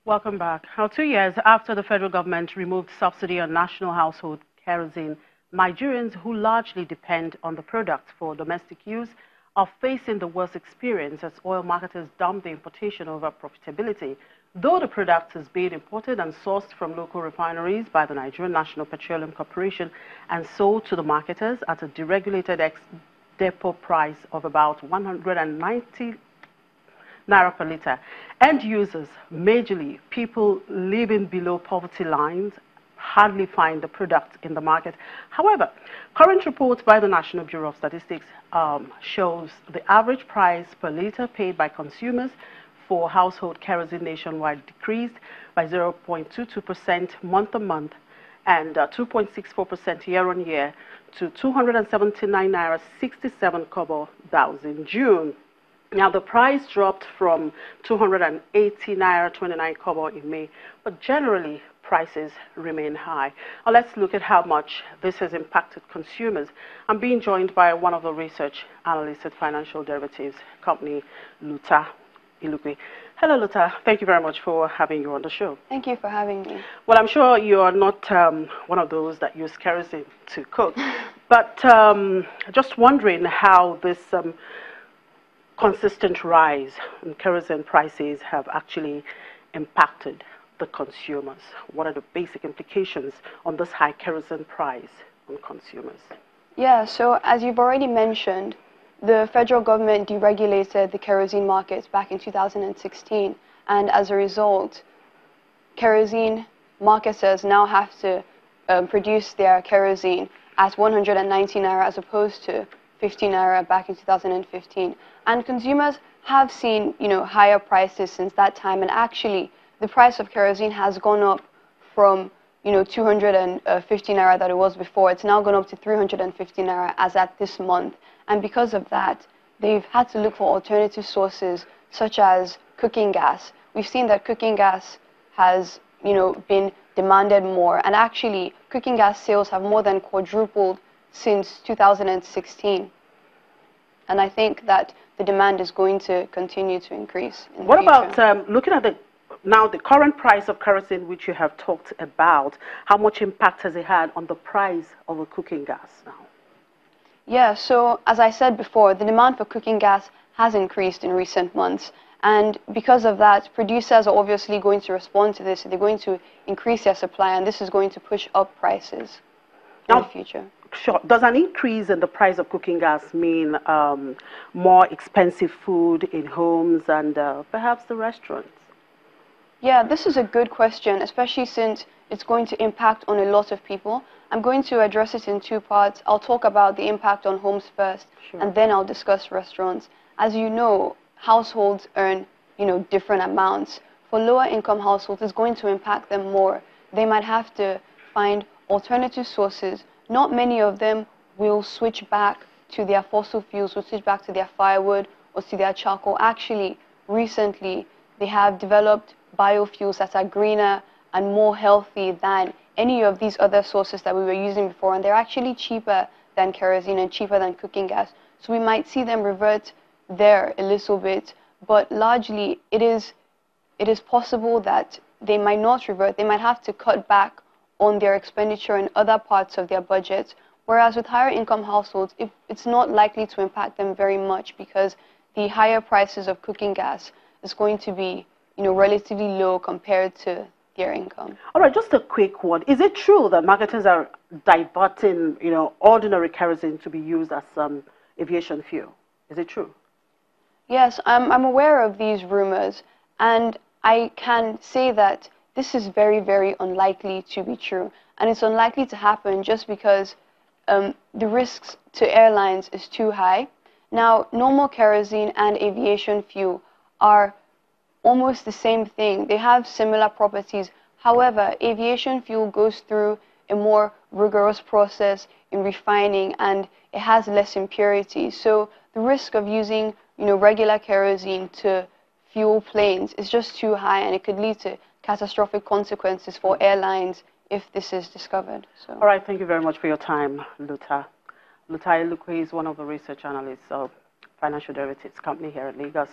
Welcome back. Now, 2 years after the federal government removed subsidy on national household kerosene, Nigerians who largely depend on the product for domestic use are facing the worst experience as oil marketers dump the importation over profitability. Though the product is being imported and sourced from local refineries by the Nigerian National Petroleum Corporation and sold to the marketers at a deregulated ex-depot price of about 190 naira per litre. End users, majorly people living below poverty lines, hardly find the product in the market. However, current reports by the National Bureau of Statistics shows the average price per litre paid by consumers for household kerosene nationwide decreased by 0.22% month-on-month and 2.64% year-on-year to 279 naira 67 kobo in June. Now, the price dropped from 280 naira 29 kobo in May, but generally prices remain high. Now, let's look at how much this has impacted consumers. I'm being joined by one of the research analysts at financial derivatives company, Luta Ilukwe. Hello, Luta. Thank you very much for having you on the show. Thank you for having me. Well, I'm sure you are not one of those that use kerosene to cook, but just wondering how this consistent rise in kerosene prices have actually impacted the consumers. What are the basic implications on this high kerosene price on consumers? Yeah, so as you've already mentioned, the federal government deregulated the kerosene markets back in 2016, and as a result, kerosene marketers now have to produce their kerosene at 190 naira as opposed to 50 naira back in 2015. And consumers have seen, higher prices since that time. And actually, the price of kerosene has gone up from, 250 naira that it was before. It's now gone up to 350 naira as at this month. And because of that, they've had to look for alternative sources such as cooking gas. We've seen that cooking gas has, been demanded more. And actually, cooking gas sales have more than quadrupled since 2016. And I think that the demand is going to continue to increase in the future. What about looking at the current price of kerosene, which you have talked about, how much impact has it had on the price of a cooking gas now? Yeah, so as I said before, the demand for cooking gas has increased in recent months. And because of that, producers are obviously going to respond to this. They're going to increase their supply, and this is going to push up prices in the future. Sure. Does an increase in the price of cooking gas mean more expensive food in homes and perhaps the restaurants? Yeah, this is a good question, especially since it's going to impact on a lot of people. I'm going to address it in two parts. I'll talk about the impact on homes first, sure, and then I'll discuss restaurants. As you know, households earn, different amounts. For lower income households, it's going to impact them more. They might have to find alternative sources. Not many of them will switch back to their fossil fuels, will switch back to their firewood or to their charcoal. Actually, recently, they have developed biofuels that are greener and more healthy than any of these other sources that we were using before, and they're actually cheaper than kerosene and cheaper than cooking gas. So we might see them revert there a little bit, but largely it is possible that they might not revert. They might have to cut back on their expenditure in other parts of their budget, whereas with higher income households, it's not likely to impact them very much because the higher prices of cooking gas is going to be, relatively low compared to their income. All right, just a quick one. Is it true that marketers are diverting, ordinary kerosene to be used as aviation fuel? Is it true? Yes, I'm aware of these rumors, and I can say that this is very, very unlikely to be true. And it's unlikely to happen just because the risks to airlines is too high. Now, normal kerosene and aviation fuel are almost the same thing. They have similar properties. However, aviation fuel goes through a more rigorous process in refining, and it has less impurities. So the risk of using, regular kerosene to fuel planes is just too high, and it could lead to catastrophic consequences for airlines if this is discovered. So. All right, thank you very much for your time, Luta. Luta Ilukwe is one of the research analysts financial derivatives company here at Lagos.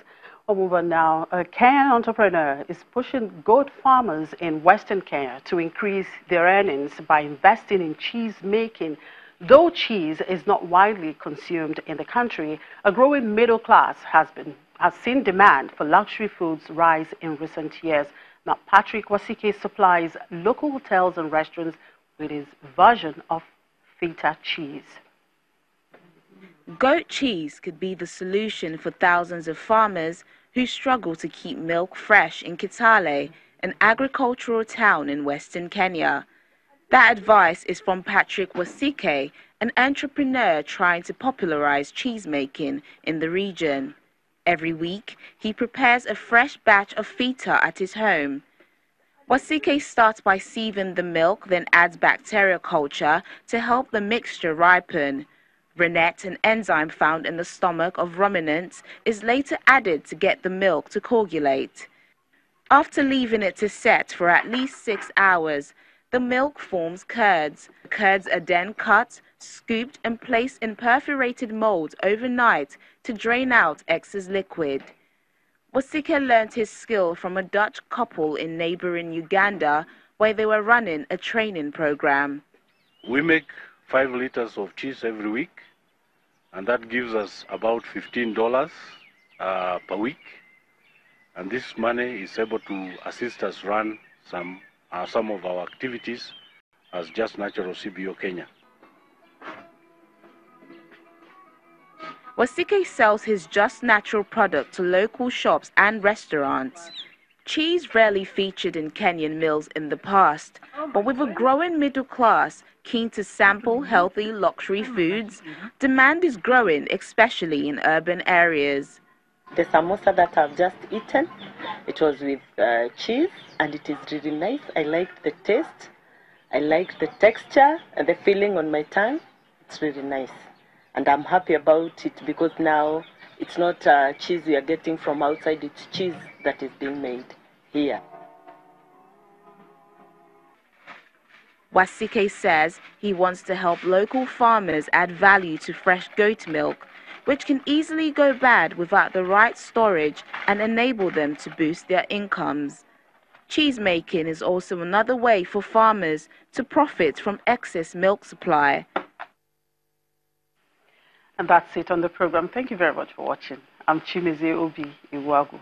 We'll move on now. A Kenyan entrepreneur is pushing goat farmers in Western Kenya to increase their earnings by investing in cheese making. Though cheese is not widely consumed in the country, a growing middle class has seen demand for luxury foods rise in recent years. Now, Patrick Wasike supplies local hotels and restaurants with his version of feta cheese. Goat cheese could be the solution for thousands of farmers who struggle to keep milk fresh in Kitale, an agricultural town in Western Kenya. That advice is from Patrick Wasike, an entrepreneur trying to popularize cheese making in the region. Every week, he prepares a fresh batch of feta at his home. Wasike starts by sieving the milk, then adds bacteria culture to help the mixture ripen. Rennet, an enzyme found in the stomach of ruminants, is later added to get the milk to coagulate. After leaving it to set for at least 6 hours, the milk forms curds. The curds are then cut, scooped and placed in perforated molds overnight to drain out excess liquid. Wasike learned his skill from a Dutch couple in neighboring Uganda, where they were running a training program. We make 5 liters of cheese every week, and that gives us about $15 per week. And this money is able to assist us run some of our activities as Just Natural CBO Kenya. Wasike sells his Just Natural product to local shops and restaurants. Cheese rarely featured in Kenyan meals in the past, but with a growing middle class keen to sample healthy luxury foods, demand is growing, especially in urban areas. The samosa that I've just eaten, it was with cheese, and it is really nice. I liked the taste, I liked the texture and the feeling on my tongue. It's really nice. And I'm happy about it because now it's not cheese we are getting from outside, it's cheese that is being made here. Wasike says he wants to help local farmers add value to fresh goat milk, which can easily go bad without the right storage, and enable them to boost their incomes. Cheese making is also another way for farmers to profit from excess milk supply. And that's it on the program. Thank you very much for watching. I'm Chimezie Obi Iwagu.